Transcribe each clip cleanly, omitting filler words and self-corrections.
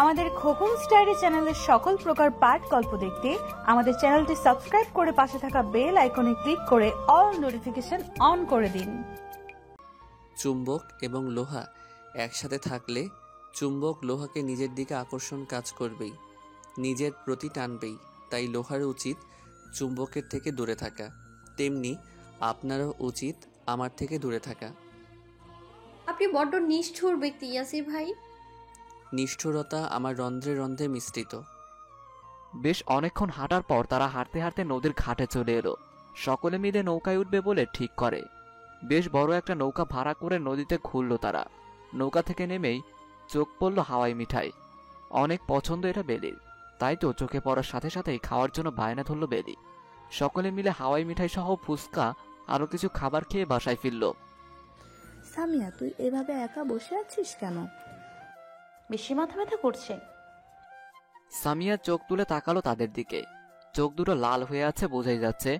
আমাদের খোকন স্টাইরি চ্যানেলের সকল প্রকার পাঠ গল্প দেখতে আমাদের চ্যানেলটি সাবস্ক্রাইব করে পাশে থাকা বেল আইকনে ক্লিক করে অল নোটিফিকেশন অন করে দিন। চুম্বক এবং লোহা একসাথে থাকলে চুম্বক লোহাকে নিজের দিকে আকর্ষণ কাজ করবেই, নিজের প্রতি টানবেই। তাই লোহার উচিত চুম্বকের থেকে দূরে থাকা, তেমনি আপনারও উচিত আমার থেকে দূরে থাকা। আপনি বড্ড নিষ্ঠুর ব্যক্তি ইয়াসির ভাই। নিষ্ঠুরতা আমার রন্ধ্রে রন্ধ্রে মিশ্রিত। বেশ অনেকক্ষণ হাঁটার পর তারা হাঁটতে হাঁটতে নদীর ঘাটে চলে এলো। সকলে মিলে নৌকায় উঠবে বলে ঠিক করে। বেশ বড় একটা নৌকা ভাড়া করে নদীতে ঘুরল তারা। নৌকা থেকে নেমেই চোখ পড়ল হাওয়াই মিঠাই। অনেক পছন্দ এটা বেলির, তাই তো চোখে পড়ার সাথে সাথেই খাওয়ার জন্য বায়না ধরল বেলি। সকলে মিলে হাওয়াই মিঠাই সহ ফুচকা আরো কিছু খাবার খেয়ে বাসায় ফিরল। সামিয়া, তুই এভাবে একা বসে আছিস কেন? বেশি মাথা ব্যথা করছে। সামিয়া চোখ তুলে তাকালো তাদের দিকে। চোখ দুটো লাল হয়ে আছে, বোঝাই যাচ্ছে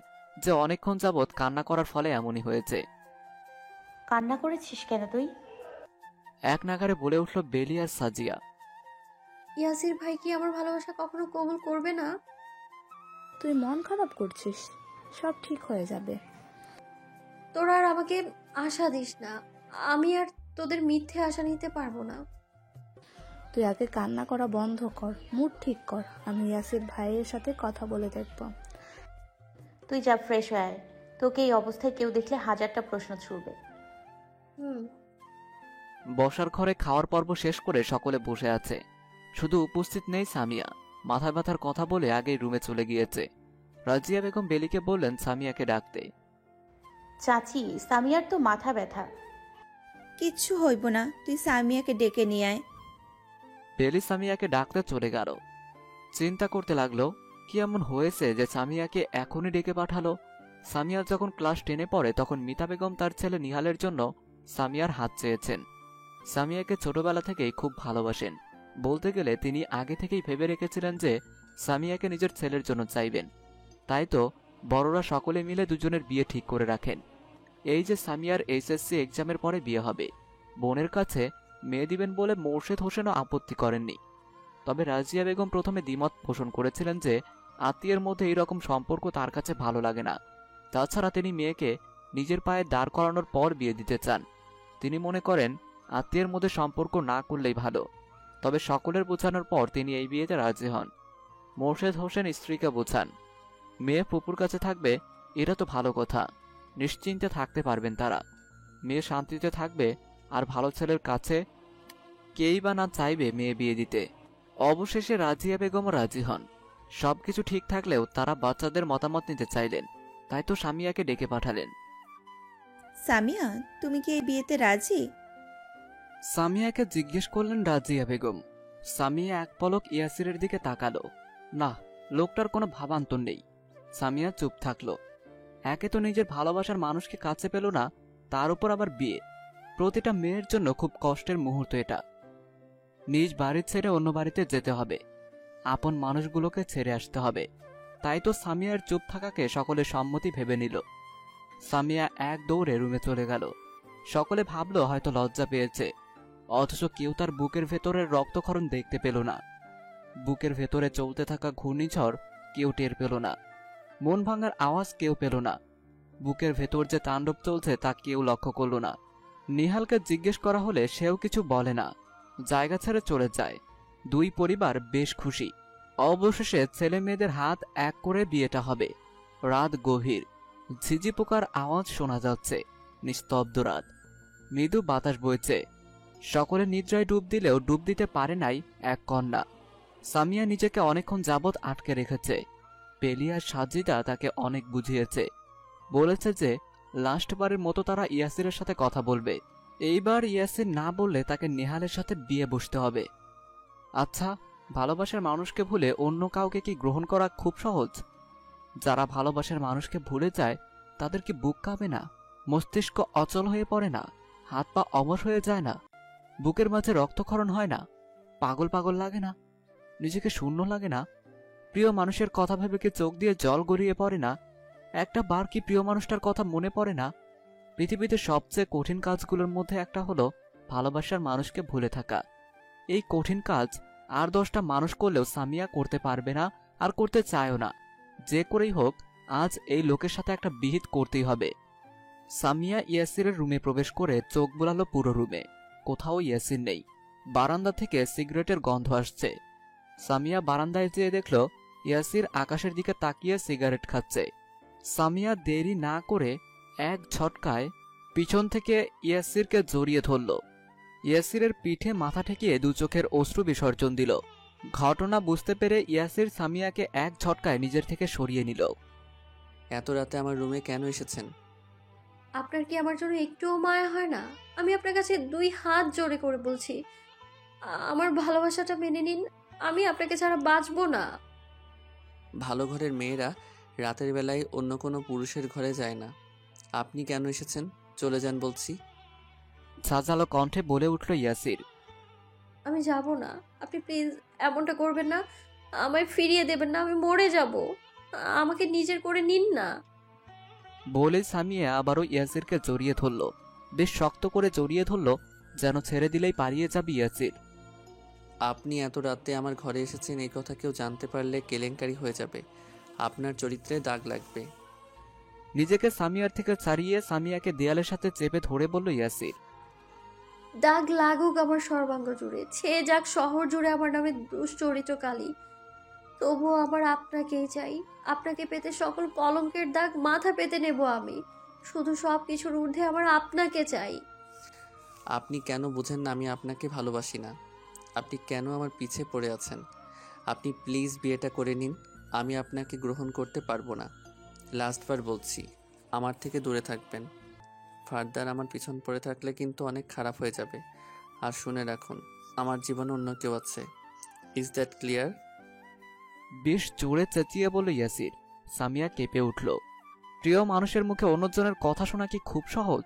যে অনেকক্ষণ যাবৎ কান্না করার ফলে এমনই হয়েছে। কান্না করেছিস কেন তুই? এক নাগারে বলে উঠল বেলি আর সাজিয়া। ইয়াসির ভাই কি আমার ভালোবাসা কখনো কবুল করবে না? তুই মন খারাপ করছিস, সব ঠিক হয়ে যাবে। তোরা আর আমাকে আশা দিস না, আমি আর তোদের মিথ্যে আশা নিতে পারবো না। তুই আগে কান্না করা বন্ধ কর, মুড ঠিক কর। আমি ইয়াসির ভাইয়ের সাথে কথা বলে দেখব। তুই যা, ফ্রেশ হয়ে আয়। তোকে এই অবস্থায় কেউ দেখলে হাজারটা প্রশ্ন ছুড়বে। বসার ঘরে খাওয়ার পর্ব শেষ করে সকলে বসে আছে, শুধু উপস্থিত নেই সামিয়া। মাথা ব্যথার কথা বলে আগেই রুমে চলে গিয়েছে। রাজিয়া বেগম বেলিকে বললেন সামিয়াকে ডাকতে। চাচি, সামিয়ার তো মাথা ব্যথা। কিচ্ছু হইব না, তুই সামিয়াকে ডেকে নিয়ে আয়। বেলি সামিয়াকে ডাকতে চলে গেল। চিন্তা করতে লাগলো কি এমন হয়েছে যে সামিয়াকে এখনই ডেকে পাঠালো। সামিয়া যখন ক্লাস 10-এ পড়ে তখন মিতা বেগম তার ছেলে নিহালের জন্য সামিয়ার হাত চেয়েছেন। সামিয়াকে ছোটবেলা থেকেই খুব ভালোবাসেন। বলতে গেলে তিনি আগে থেকেই ভেবে রেখেছিলেন যে সামিয়াকে নিজের ছেলের জন্য চাইবেন। তাই তো বড়রা সকলে মিলে দুজনের বিয়ে ঠিক করে রাখেন। এই যে সামিয়ার এইচএসসি এক্সামের পরে বিয়ে হবে, বোনের কাছে মেয়ে দিবেন বলে মোর্শেদ হোসেনও আপত্তি করেননি। তবে রাজিয়া বেগম প্রথমে দ্বিমত পোষণ করেছিলেন যে আত্মীয়ের মধ্যে এইরকম সম্পর্ক তার কাছে ভালো লাগে না। তাছাড়া তিনি মেয়েকে নিজের পায়ে দাঁড় করানোর পর বিয়ে দিতে চান। তিনি মনে করেন আত্মীয়ের মধ্যে সম্পর্ক না করলেই ভালো। তবে সকলের বোঝানোর পর তিনি এই বিয়েতে রাজি হন। মোর্শেদ হোসেন স্ত্রীকে বোঝান, মেয়ে ফুপুর কাছে থাকবে, এটা তো ভালো কথা, নিশ্চিন্তে থাকতে পারবেন তারা। মেয়ে শান্তিতে থাকবে, আর ভালো ছেলের কাছে কেই বা না চাইবে মেয়ে বিয়ে দিতে। অবশেষে রাজিয়া বেগমও রাজি হন। সবকিছু ঠিক থাকলেও তারা বাচ্চাদের মতামত নিতে চাইলেন, তাই তো সামিয়াকে ডেকে পাঠালেন। সামিয়া, তুমি কি এই বিয়েতে রাজি? সামিয়াকে জিজ্ঞেস করলেন রাজিয়া বেগম। সামিয়া এক পলক ইয়াসিরের দিকে তাকালো। না, লোকটার কোনো ভাবান্তর নেই। সামিয়া চুপ থাকলো। একে তো নিজের ভালোবাসার মানুষকে কাছে পেল না, তার উপর আবার বিয়ে। প্রতিটা মেয়ের জন্য খুব কষ্টের মুহূর্ত এটা। নিজ বাড়ি ছেড়ে অন্য বাড়িতে যেতে হবে, আপন মানুষগুলোকে ছেড়ে আসতে হবে। তাই তো সামিয়ার চুপ থাকাকে সকলে সম্মতি ভেবে নিল। সামিয়া এক দৌড়ে রুমে চলে গেল। সকলে ভাবল হয়তো লজ্জা পেয়েছে, অথচ কেউ তার বুকের ভেতরের রক্তক্ষরণ দেখতে পেল না। বুকের ভেতরে চলতে থাকা ঘূর্ণিঝড় কেউ টের পেল না। মন ভাঙার আওয়াজ কেউ পেল না। বুকের ভেতর যে তাণ্ডব চলছে তা কেউ লক্ষ্য করল না। নিহালকে জিজ্ঞেস করা হলে সেও কিছু বলে না, জায়গা ছেড়ে চলে যায়। দুই পরিবার বেশ খুশি। অবশেষে ছেলে মেয়েদের হাত এক করে বিয়েটা হবে। রাত গভীর, ঝিঝি পোকার আওয়াজ শোনা যাচ্ছে। নিস্তব্ধ রাত, মৃদু বাতাস বইছে। সকলে নিদ্রায় ডুব দিলেও ডুব দিতে পারে নাই এক কন্যা। সামিয়া নিজেকে অনেকক্ষণ যাবৎ আটকে রেখেছে। বেলি আর সাজিদা তাকে অনেক বুঝিয়েছে, বলেছে যে লাস্টবারের মতো তারা ইয়াসিরের সাথে কথা বলবে। এইবার ইয়াসির না বললে তাকে নেহালের সাথে বিয়ে বসতে হবে। আচ্ছা, ভালোবাসার মানুষকে ভুলে অন্য কাউকে কি গ্রহণ করা খুব সহজ? যারা ভালোবাসার মানুষকে ভুলে যায় তাদের কি বুক কাঁপে না, মস্তিষ্ক অচল হয়ে পড়ে না, হাত পা অবশ হয়ে যায় না, বুকের মাঝে রক্তক্ষরণ হয় না, পাগল পাগল লাগে না, নিজেকে শূন্য লাগে না? প্রিয় মানুষের কথা ভেবে কি চোখ দিয়ে জল গড়িয়ে পড়ে না? একটা বার কি প্রিয় মানুষটার কথা মনে পড়ে না? পৃথিবীতে সবচেয়ে কঠিন কাজগুলোর মধ্যে একটা হলো ভালোবাসার মানুষকে ভুলে থাকা। এই কঠিন কাজ আর 10টা মানুষ করলেও সামিয়া করতে পারবে না, আর করতে চায়ও না। যে করেই হোক আজ এই লোকের সাথে একটা বিহিত করতেই হবে। সামিয়া ইয়াসিরের রুমে প্রবেশ করে চোখ বুলালো পুরো রুমে। কোথাও ইয়াসির নেই। বারান্দা থেকে সিগারেটের গন্ধ আসছে। সামিয়া বারান্দায় যেয়ে দেখল ইয়াসির আকাশের দিকে তাকিয়ে সিগারেট খাচ্ছে। সামিয়া দেরি না করে এক ঝটকায় পিছন থেকে ইয়াসিরকে জড়িয়ে ধরল। ইয়াসিরের পিঠে মাথা ঠেকিয়ে দু চোখের অশ্রু বিসর্জন দিল। ঘটনা বুঝতে পেরে ইয়াসির সামিয়াকে এক ঝটকায় নিজের থেকে সরিয়ে নিল। এত রাতে আমার রুমে কেন এসেছেন? আপনার কি আমার জন্য একটুও মায়া হয় না? আমি আপনার কাছে 2 হাত জোড়ে করে বলছি, আমার ভালোবাসাটা মেনে নিন। আমি আপনাকে ছাড়া বাঁচবো না। ভালো ঘরের মেয়েরা রাতের বেলায় অন্য কোনো পুরুষের ঘরে যায় না। আপনি কেন এসেছেন? চলে যান বলছি। ঝাঁঝালো কণ্ঠে বলে উঠল ইয়াসির। আমি যাব না। আপনি প্লিজ এমনটা করবেন না। আমায় ফিরিয়ে দেবেন না, আমি মরে যাব। আমাকে নিজের করে নিন না। বলে সামিয়া আবারও ইয়াসিরকে জড়িয়ে ধরল। বেশ শক্ত করে জড়িয়ে ধরল, যেন ছেড়ে দিলেই পালিয়ে যাবে ইয়াসির। আপনি এত রাতে আমার ঘরে এসেছেন এই কথা কেউ জানতে পারলে কেলেঙ্কারি হয়ে যাবে। আপনার চরিত্রে দাগ লাগবে। নিজেকে সামিয়ার থেকে ছাড়িয়ে সামিয়াকে দেয়ালের সাথে চেপে ধরে বলল ইয়াসির। দাগ লাগুক আমার সর্বাঙ্গ জুড়ে, ছেয়ে যাক শহর জুড়ে আমার নামে দুশ্চরিত কালি, তবুও আমার আপনাকেই চাই। আপনাকে পেতে সকল কলঙ্কের দাগ মাথা পেতে নেব আমি। শুধু সব কিছুর ঊর্ধ্বে আমার আপনাকে চাই। আপনি কেন বুঝেন না আমি আপনাকে ভালোবাসি না? আপনি কেন আমার পিছে পড়ে আছেন? আপনি প্লিজ বিয়েটা করে নিন। আমি আপনাকে গ্রহণ করতে পারবো না। লাস্টবার বলছি, আমার থেকে দূরে থাকবেন। ফার্দার আমার পিছন পড়ে থাকলে কিন্তু অনেক খারাপ হয়ে যাবে। আর শুনে রাখুন, আমার জীবনে অন্য কেউ আছে। Is that clear? বেশ জোরে চেঁচিয়ে বলল ইয়াসির। সামিয়া কেঁপে উঠল। প্রিয় মানুষের মুখে অন্যজনের কথা শোনা কি খুব সহজ?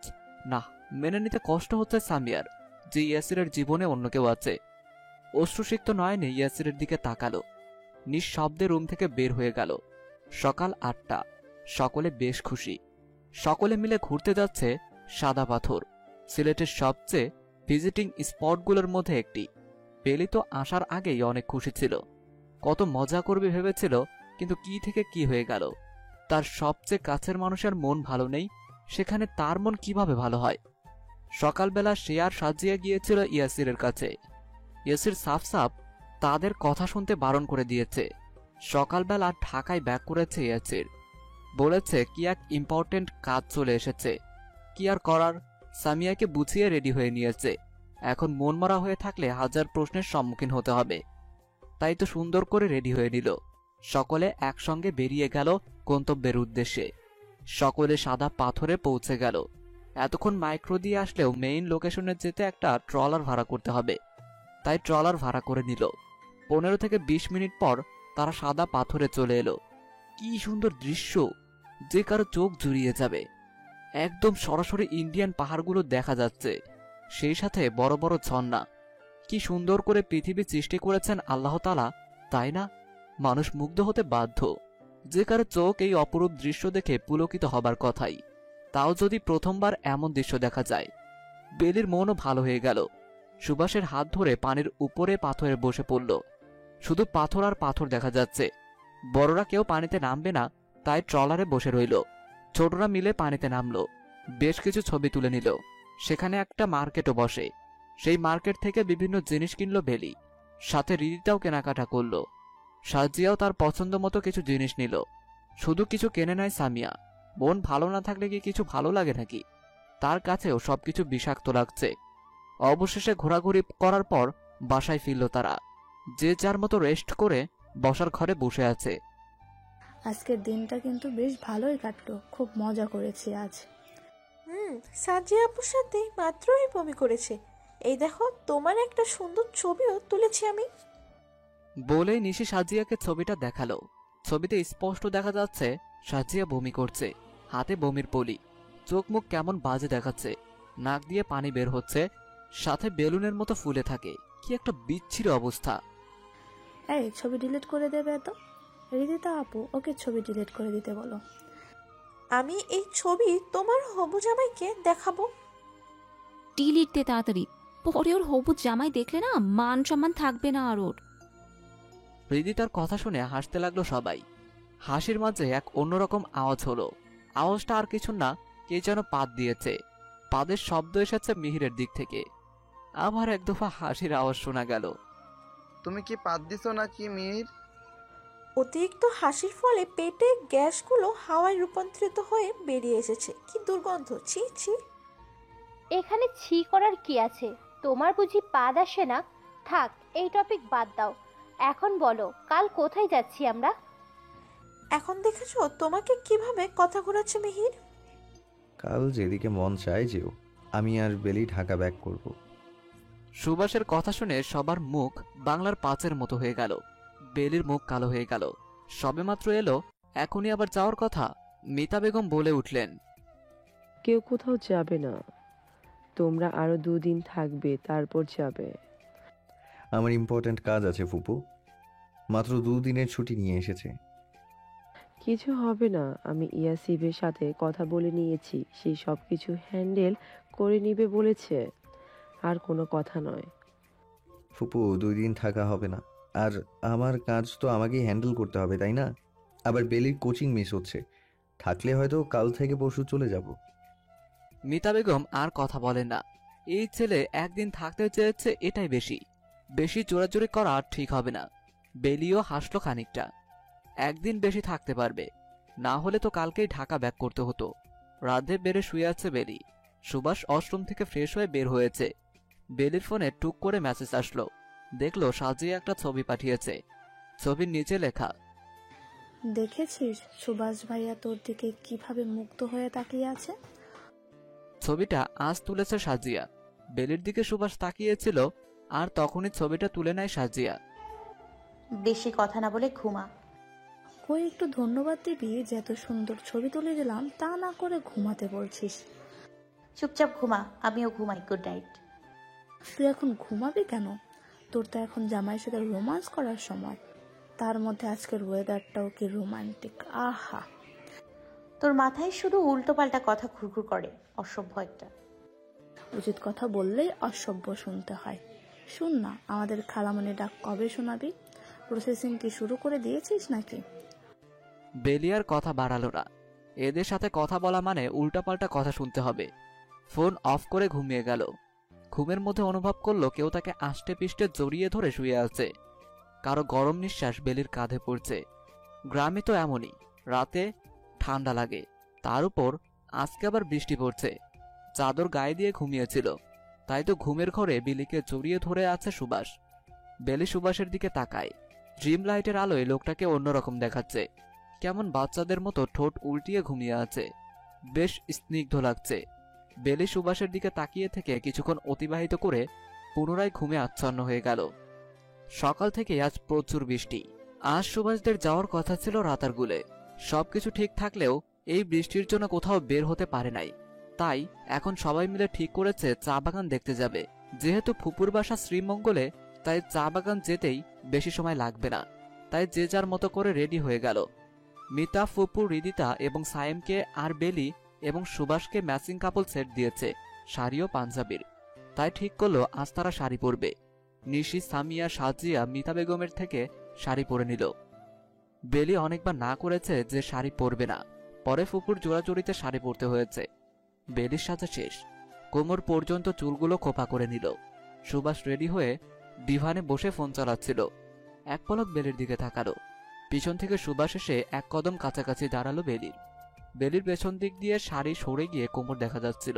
না, মেনে নিতে কষ্ট হচ্ছে সামিয়ার যে ইয়াসিরের জীবনে অন্য কেউ আছে। অশ্রুসিক্ত নয়নে ইয়াসিরের দিকে তাকালো। নিঃশব্দে রুম থেকে বের হয়ে গেল। সকাল 8টা। সকলে বেশ খুশি। সকলে মিলে ঘুরতে যাচ্ছে সাদা পাথর, সিলেটের সবচেয়ে ভিজিটিং স্পটগুলোর মধ্যে একটি। বেলি তো আসার আগেই অনেক খুশি ছিল। কত মজা করবে ভেবেছিল, কিন্তু কি থেকে কি হয়ে গেল। তার সবচেয়ে কাছের মানুষের মন ভালো নেই, সেখানে তার মন কিভাবে ভালো হয়? সকালবেলা সে আর সাজিয়ে গিয়েছিল ইয়াসিরের কাছে। ইয়াসির সাফ সাফ তাদের কথা শুনতে বারণ করে দিয়েছে। সকালবেলা ঢাকায় ব্যাক করেছে ইয়াসির। বলেছে কি এক ইম্পর্টেন্ট কাজ চলে এসেছে। কি আর করার, সামিয়াকে বুঝিয়ে রেডি হয়ে নিয়েছে। এখন মনমরা হয়ে থাকলে হাজার প্রশ্নের সম্মুখীন হতে হবে। তাই তো সুন্দর করে রেডি হয়ে নিল। সকলে একসঙ্গে বেরিয়ে গেল গন্তব্যের উদ্দেশ্যে। সকলে সাদা পাথরে পৌঁছে গেল। এতক্ষণ মাইক্রো দিয়ে আসলেও মেইন লোকেশনে যেতে একটা ট্রলার ভাড়া করতে হবে। তাই ট্রলার ভাড়া করে নিল। 15 থেকে 20 মিনিট পর তারা সাদা পাথরে চলে এলো। কি সুন্দর দৃশ্য, যে কারো চোখ জুড়িয়ে যাবে। একদম সরাসরি ইন্ডিয়ান পাহাড়গুলো দেখা যাচ্ছে, সেই সাথে বড় বড় ঝর্ণা। কি সুন্দর করে পৃথিবী সৃষ্টি করেছেন আল্লাহ তাআলা, তাই না? মানুষ মুগ্ধ হতে বাধ্য। যে কারো চোখ এই অপরূপ দৃশ্য দেখে পুলকিত হবার কথাই, তাও যদি প্রথমবার এমন দৃশ্য দেখা যায়। বেলির মনও ভালো হয়ে গেল। সুভাষের হাত ধরে পানির উপরে পাথরে বসে পড়ল। শুধু পাথর আর পাথর দেখা যাচ্ছে। বড়রা কেউ পানিতে নামবে না, তাই ট্রলারে বসে রইল। ছোটরা মিলে পানিতে নামলো। বেশ কিছু ছবি তুলে নিল। সেখানে একটা মার্কেটও বসে। সেই মার্কেট থেকে বিভিন্ন জিনিস কিনল বেলি। সাথে রিদিতাও কেনাকাটা করলো। সাজিয়াও তার পছন্দ মতো কিছু জিনিস নিল। শুধু কিছু কেনে নেয় সামিয়া। মন ভালো না থাকলে কি কিছু ভালো লাগে নাকি? তার কাছেও সবকিছু বিষাক্ত লাগছে। অবশেষে ঘোরাঘুরি করার পর বাসায় ফিরল তারা। যে যার মতো রেস্ট করে বসার ঘরে বসে আছে। আজকের দিনটা কিন্তু বেশ ভালোই কাটলো, খুব মজা করেছি আজ। সাজিয়া আপুর সাথে মাত্রই বমি করেছে। এই দেখো, তোমার একটা সুন্দর ছবিও তুলেছি আমি। বলেই নিশি সাজিয়াকে ছবিটা দেখালো। ছবিতে স্পষ্ট দেখা যাচ্ছে সাজিয়া বমি করছে, হাতে বমির পলি। চোখ মুখ কেমন বাজে দেখাচ্ছে, নাক দিয়ে পানি বের হচ্ছে, সাথে বেলুনের মতো ফুলে থাকে। কি একটা বিচ্ছিরি অবস্থা। এই ছবি ডিলিট করে দেবে তো রিদিতা আপু, ওকে ছবি ডিলিট করে দিতে বলো। আমি এই ছবি তোমার হবু জামাইকে দেখাবো। ডিলিট দে তাড়াতাড়ি, পরে ওর হবু জামাই দেখলে না মান সম্মান থাকবে না আর ওর। হৃদিতার কথা শুনে হাসতে লাগলো সবাই। হাসির মাঝে এক অন্যরকম আওয়াজ হলো। আওয়াজটা আর কিছু না, কে যেন পাত দিয়েছে। পাদের শব্দ এসেছে মিহিরের দিক থেকে। আবার এক দফা হাসির আওয়াজ শোনা গেল। তুমি কি পাত দিছো নাকি মিহির? অতিরিক্ত হাসির ফলে পেটে গ্যাসগুলো হাওয়ায় রূপান্তরিত হয়ে বেরিয়ে এসেছে। কি দুর্গন্ধ, ছি ছি। এখানে ছি করার কি আছে? তোমার বুঝি পাদ আসে না? থাক, এই টপিক বাদ দাও। এখন বলো, কাল কোথায় যাচ্ছি আমরা? এখন দেখেছো তোমাকে কিভাবে কথা ঘোরাচ্ছে মিহির? কাল যেদিকে মন চায় যেও, আমি আর বেলি ঢাকা ব্যাক করব। সুভাষের কথা শুনে সবার মুখ বাংলার পাঁচের মতো হয়ে গেল। বেলির মুখ কালো হয়ে গেল। সবেমাত্র এলো, এখনই আবার যাওয়ার কথা। মিতা বেগম বলে উঠলেন, কেউ কোথাও যাবে না, তোমরা আরো 2 দিন থাকবে, তারপর যাবে। আমার ইম্পর্ট্যান্ট কাজ আছে ফুপু, মাত্র 2 দিনের ছুটি নিয়ে এসেছে। কিছু হবে না, আমি ইয়াসিবের সাথে কথা বলে নিয়েছি, সেই সব কিছু হ্যান্ডেল করে নিবে বলেছে, আর কোনো কথা নয়। ফুপু 2 দিন থাকা হবে না, আর আমার কাজ তো আমাকেই হ্যান্ডেল করতে হবে, তাই না? আবার বেলির কোচিং মিস হচ্ছে, থাকলে হয়তো কাল থেকে পরশু চলে যাব। মিতা বেগম আর কথা বলেন না। এই ছেলে একদিন থাকতে চেয়েছে, এটাই বেশি। বেশি জোরাজোরি করা ঠিক হবে না। বেলিও হাসলো খানিকটা। একদিন বেশি থাকতে পারবে, না হলে তো কালকেই ঢাকা ব্যাক করতে হতো। রাধে বেড়ে শুয়ে আছে বেলি। সুভাষ ওয়াশরুম থেকে ফ্রেশ হয়ে বের হয়েছে। বেলির ফোনে টুক করে মেসেজ আসলো। দেখলো সাজিয়ে একটা ছবি পাঠিয়েছে। ছবির নিচে লেখা, দেখেছিস সুভাষ ভাইয়া তোর দিকে কিভাবে মুগ্ধ হয়ে তাকিয়ে আছে? ছবিটা আজ তুলেছে সাজিয়া। বেলির দিকে সুভাষ তাকিয়েছিল, আর তখনই ছবিটা তুলে নেয় সাজিয়া। বেশি কথা না বলে ঘুমা। কই একটু ধন্যবাদ দিবি যে এত সুন্দর ছবি তুলে দিলাম, তা না করে ঘুমাতে বলছিস। চুপচাপ ঘুমা, আমিও ঘুমাই। Good night. তুই এখন ঘুমাবি কেন? তোর তো এখন জামাইয়ের সাথে রোমান্স করার সময়, তার মধ্যে আজকের ওয়েদারটাও কি রোমান্টিক। আহা, তোর মাথায় শুধু উল্টো পাল্টা কথা ঘুরঘুর করে, অসভ্য একটা। উচিত কথা বললেই অসভ্য শুনতে হয়। শুন না, আমাদের খালামণি ডাক কবে শোনাবি? প্রসেসিং কি শুরু করে দিয়েছিস নাকি? বেলিয়ার কথা বাড়ালো না। এদের সাথে কথা বলা মানে উল্টাপাল্টা কথা শুনতে হবে। ফোন অফ করে ঘুমিয়ে গেল। ঘুমের মধ্যে অনুভব করলো কেউ তাকে আষ্টে পিষ্টে জড়িয়ে ধরে শুয়ে আছে। কারো গরম নিঃশ্বাস বেলির কাঁধে পড়ছে। গ্রামে তো এমনই, রাতে ঠান্ডা লাগে, তার উপর আজকে আবার বৃষ্টি পড়ছে। চাদর গায়ে দিয়ে ঘুমিয়েছিল, তাই তো ঘুমের ঘরে বিলিকে জড়িয়ে ধরে আছে সুভাষ। বেলি সুভাষের দিকে তাকায়। ড্রিম লাইটের আলোয় লোকটাকে অন্যরকম দেখাচ্ছে। কেমন বাচ্চাদের মতো ঠোঁট উল্টিয়ে ঘুমিয়ে আছে, বেশ স্নিগ্ধ লাগছে। বেলি সুভাষের দিকে তাকিয়ে থেকে কিছুক্ষণ অতিবাহিত করে পুনরায় ঘুমে আচ্ছন্ন হয়ে গেল। সকাল থেকে আজ প্রচুর বৃষ্টি। আজ সুভাষদের যাওয়ার কথা ছিল রাতারগুলে। সবকিছু ঠিক থাকলেও এই বৃষ্টির জন্য কোথাও বের হতে পারে নাই। তাই এখন সবাই মিলে ঠিক করেছে চা বাগান দেখতে যাবে। যেহেতু ফুপুর বাসা শ্রীমঙ্গলে, তাই চা বাগান যেতেই বেশি সময় লাগবে না। তাই যে যার মতো করে রেডি হয়ে গেল। মিতা, ফুপু, হৃদিতা এবং সায়েমকে আর বেলি এবং সুভাষকে ম্যাচিং কাপল সেট দিয়েছে, শাড়ি ও পাঞ্জাবির। তাই ঠিক করলো আজ তারা শাড়ি পরবে। নিশি, সামিয়া, সাজিয়া মিতা বেগমের থেকে শাড়ি পরে নিল। বেলি অনেকবার না করেছে যে শাড়ি পরবে না, পরে ফুপুর জোড়াজোড়িতে শাড়ি পরতে হয়েছে। বেলির সাজা শেষ, কোমর পর্যন্ত চুলগুলো খোপা করে নিল। সুভাষ রেডি হয়ে ডিভানে বসে ফোন চালাচ্ছিল। এক পলক বেলির দিকে তাকালো। পিছন থেকে সুভাষ এসে এক কদম কাছাকাছি দাঁড়ালো বেলির। বেলির পেছন দিক দিয়ে শাড়ি সরে গিয়ে কোমর দেখা যাচ্ছিল,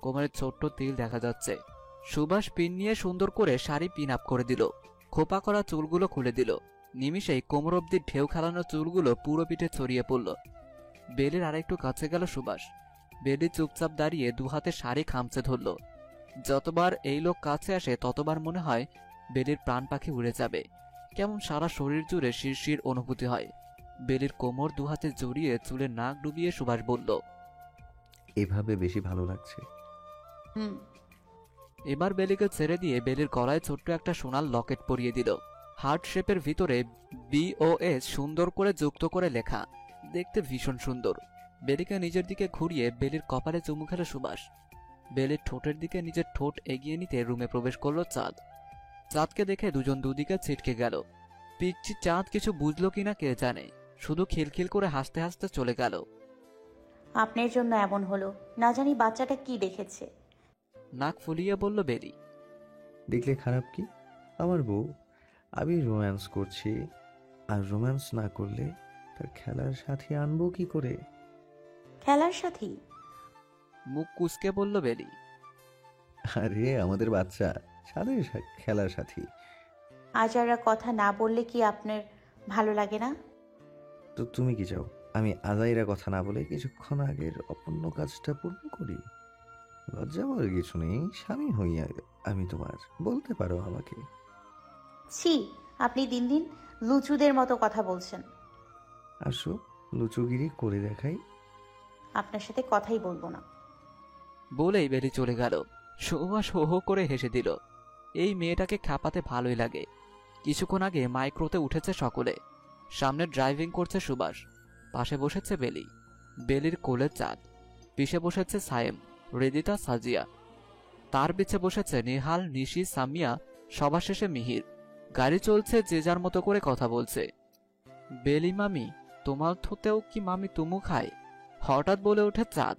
কোমরের ছোট্ট তিল দেখা যাচ্ছে। সুভাষ পিন নিয়ে সুন্দর করে শাড়ি পিন আপ করে দিল, খোপা করা চুলগুলো খুলে দিল। নিমিষেই কোমর অব্দি ঢেউ খেলানো চুলগুলো পুরো পিঠে ছড়িয়ে পড়ল। বেলির আরেকটু কাছে গেল সুভাষ। বেলি চুপচাপ দাঁড়িয়ে দুহাতে শাড়ি খামচে ধরল। যতবার এই লোক কাছে আসে ততবার মনে হয় বেলির প্রাণ পাখি উড়ে যাবে। কেমন সারা শরীর জুড়ে শিরশির অনুভূতি হয়। বেলির কোমর দুহাতে জড়িয়ে চুলে নাক ডুবিয়ে সুভাষ বলল, এভাবে বেশি ভালো লাগছে। এবার বেলিকে ছেড়ে দিয়ে বেলির গলায় ছোট্ট একটা সোনার লকেট পরিয়ে দিল। হার্ট শেপের ভিতরে BOS সুন্দর করে যুক্ত করে লেখা, দেখতে ভীষণ সুন্দর। বেলিকে নিজের দিকে ঘুরিয়ে বেলির কপালে চুমু খেল সুভাষ। বেলির ঠোঁটের দিকে নিজের ঠোঁট এগিয়ে নিতে রুমে প্রবেশ করলো চাঁদ। চাঁদকে দেখে দুজন দুদিকে ছিটকে গেল। পিচ্ছি চাঁদ কিছু বুঝলো কিনা কে জানে, শুধু খিলখিল করে হাসতে হাসতে চলে গেল। আপনার জন্য এমন হলো, না জানি বাচ্চাটা কি দেখেছে। নাক ফুলিয়ে বলল বেলি। দেখলে খারাপ কি? আমার বউ, আমি রোম্যান্স করছি, আর রোম্যান্স না করলে তার খেলার সাথী আনবো কি করে? খেলার সাথী? মুখ কুঁচকে বলল বেলি। আরে আমাদের বাচ্চা, সাদের খেলার সাথী। আজারা কথা না বললে কি আপনার ভালো লাগে না? তো তুমি কি চাও আমি আজাইরা কথা না বলে কিছুক্ষণ আগের অপূর্ণ কাজটা পূর্ণ করি? লজ্জা বলে কিছু নেই, স্বামী হইয়া আমি তোমার, বলতে পারো আমাকে। ছি, আপনি দিন দিন লুচুদের মতো কথা বলছেন। আসো লুচুগিরি করে দেখাই। আপনার সাথে কথাই বলবো না। বলেই বেলি চলে গেল। সুভাষ হো হো করে হেসে দিল। এই মেয়েটাকে খাপাতে ভালোই লাগে। কিছুক্ষণ আগে মাইক্রোতে উঠেছে সকলে। সামনে ড্রাইভিং করছে সুভাষ, পাশে বসেছে বেলি, বেলির কোলে চাঁদ, পিছে বসেছে সায়েম, হৃদিতা, সাজিয়া, তার পিছে বসেছে নিহাল, নিশি, সামিয়া, সবার শেষে মিহির। গাড়ি চলছে, যে যার মতো করে কথা বলছে। বেলি মামি, তোমার থুতেও কি মামি তুমু খায়? হঠাৎ বলে ওঠে চাঁদ।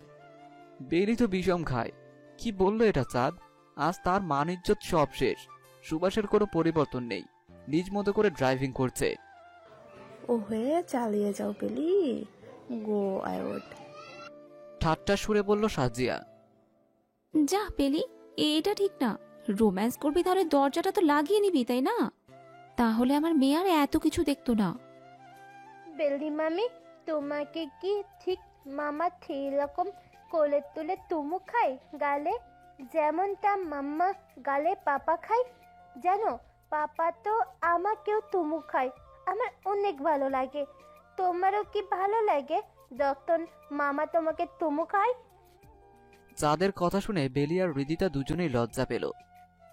বেলি তো বিষম খায়। কি বললো এটা চাঁদ? আজ তার মান ইজ্জত সব শেষ। সুভাষের কোনো পরিবর্তন নেই, নিজ মতো করে ড্রাইভিং করছে। ও হয়ে চালিয়ে যাও বেলি, গো আই উড। ঠাট্টা সুরে বলল সাজিয়া। যা পেলি, এটা ঠিক না। রোম্যান্স করবি তাহলে দরজাটা তো লাগিয়ে নিবি, তাই না? তাহলে আমার মেয়ে আর এত কিছু দেখতো না। বেলি মামি, তোমাকে কি ঠিক মামা এরকম কোলে তুলে তুমু খায় গালে, যেমনটা মাম্মা গালে পাপা খায়? জানো, পাপা তো আমাকেও তুমু খায়, আমার অনেক ভালো লাগে। তোমারও কি ভালো লাগে যখন মামা তোমাকে তুমু খায়? চাঁদের কথা শুনে বেলি আর হৃদিতা দুজনেই লজ্জা পেল।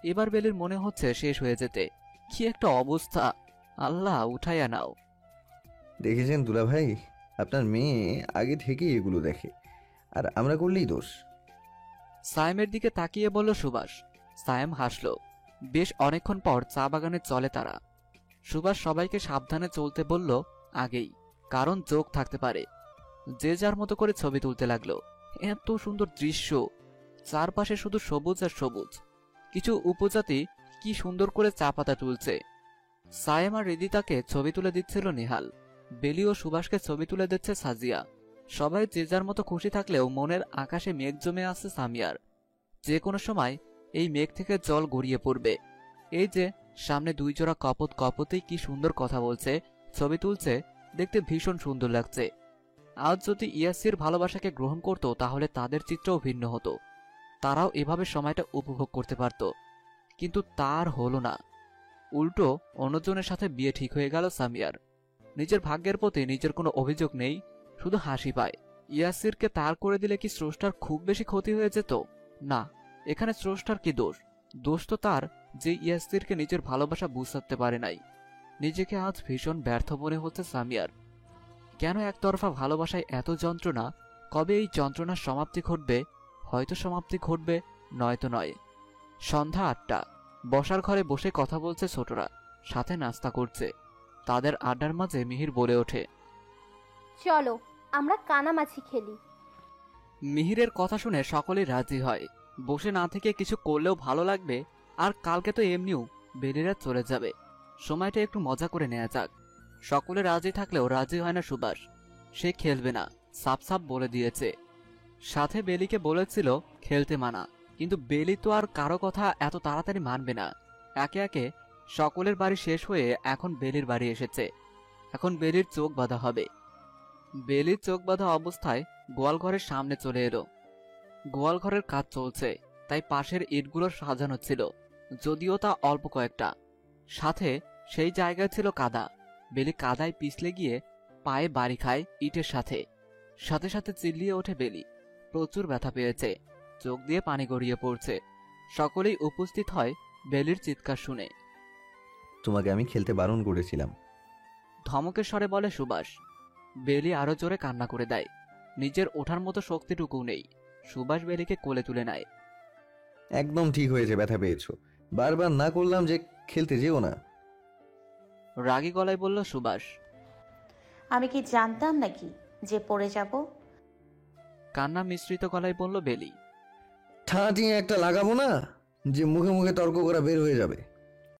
এবার বেলির মনে হচ্ছে শেষ হয়ে যেতে। কি একটা অবস্থা! আল্লাহ উঠাইয়া নাও। দেখেছেন দুলা ভাই, আপনার মেয়ে আগে থেকেই এগুলো দেখে, আর আমরা করলেই দোষ। সায়েমের দিকে তাকিয়ে বলল সুভাষ। সায়েম হাসল। বেশ অনেকক্ষণ পর চা বাগানে চলে তারা। সুভাষ সবাইকে সাবধানে চলতে বলল আগেই, কারণ চোখ থাকতে পারে। যে যার মতো করে ছবি তুলতে লাগলো। এত সুন্দর দৃশ্য, চারপাশে শুধু সবুজ আর সবুজ। কিছু উপজাতি কি সুন্দর করে চা পাতা তুলছে। সায়েম আর হৃদিতাকে ছবি তুলে দিচ্ছিল নিহাল। বেলি ও সুভাষকে ছবি তুলে দিচ্ছে সাজিয়া। সবাই যে যার মতো খুশি থাকলেও মনের আকাশে মেঘ জমে আছে সামিয়ার। যে কোনো সময় এই মেঘ থেকে জল গড়িয়ে পড়বে। এই যে সামনে দুই জোড়া কপত কপতেই কি সুন্দর কথা বলছে, ছবি তুলছে, দেখতে ভীষণ সুন্দর লাগছে। আজ যদি ইয়াসির ভালোবাসাকে গ্রহণ করত তাহলে তাদের চিত্রও ভিন্ন হতো। তারাও এভাবে সময়টা উপভোগ করতে পারত, কিন্তু তার হলো না। উল্টো অন্যজনের সাথে বিয়ে ঠিক হয়ে গেল সামিয়ার। নিজের ভাগ্যের প্রতি নিজের কোনো অভিযোগ নেই, শুধু হাসি পায়। ইয়াসিরকে তার করে দিলে কি স্রষ্টার খুব বেশি ক্ষতি হয়ে যেত? না, এখানে স্রষ্টার কি দোষ? দোষ তো তার যে ইয়াসিরকে নিজের ভালোবাসা বুঝতে পারে নাই। নিজেকে আজ ভীষণ ব্যর্থ মনে হচ্ছে সামিয়ার। কেন একতরফা ভালোবাসায় এত যন্ত্রণা? কবে এই যন্ত্রণার সমাপ্তি ঘটবে? হয়তো সমাপ্তি ঘটবে, নয়তো নয়। সন্ধ্যা ৮টা। বসার ঘরে বসে কথা বলছে ছোটরা, সাথে নাস্তা করছে। তাদের আড্ডার মাঝে মিহির বলে ওঠে, চলো আমরা কানামাছি খেলি। মিহিরের কথা শুনে সকলেই রাজি হয়। বসে না থেকে কিছু করলেও ভালো লাগবে, আর কালকে তো এমনিও বেলিরা চলে যাবে। সময়টা একটু মজা করে নেওয়া যাক। সকলে রাজি থাকলেও রাজি হয় না সুভাষ। সে খেলবে না, সাপ সাপ বলে দিয়েছে। সাথে বেলিকে বলেছিল খেলতে মানা, কিন্তু বেলি তো আর কারো কথা এত তাড়াতাড়ি মানবে না। একে একে সকলের বাড়ি শেষ হয়ে এখন বেলির বাড়ি এসেছে। এখন বেলির চোখ বাঁধা হবে। বেলির চোখ বাঁধা অবস্থায় গোয়ালঘরের সামনে চলে এলো। গোয়ালঘরের কাজ চলছে, তাই পাশের ইটগুলো সাজানো ছিল, যদিও তা অল্প কয়েকটা। সাথে সেই জায়গায় ছিল কাদা। বেলি কাদায় পিছলে গিয়ে পায়ে বাড়ি খায় ইটের সাথে। সাথে সাথে চিল্লিয়ে ওঠে বেলি। প্রচুর ব্যথা পেয়েছে, চোখ দিয়ে পানি গড়িয়ে পড়ছে। সকলেই উপস্থিত হয় বেলির চিৎকার শুনে। তোমাকে আমি খেলতে বারণ করেছিলাম, ধমকের স্বরে বলে সুভাষ। বেলি আরো জোরে কান্না করে দেয়। নিজের ওঠার মতো শক্তিটুকু নেই। সুভাষ বেলিকে কোলে তুলে নেয়। একদম ঠিক হয়েছে, ব্যথা পেয়েছো। বারবার না করলাম যে খেলতে যেও না। রাগী গলায় বলল সুভাষ। আমি কি জানতাম নাকি যে পড়ে যাব? কান্না মিশ্রিত গলায় বলল বেলি। ঠাঁটিয়ে একটা লাগাবো না যে মুখে মুখে তর্ক করা বের হয়ে যাবে।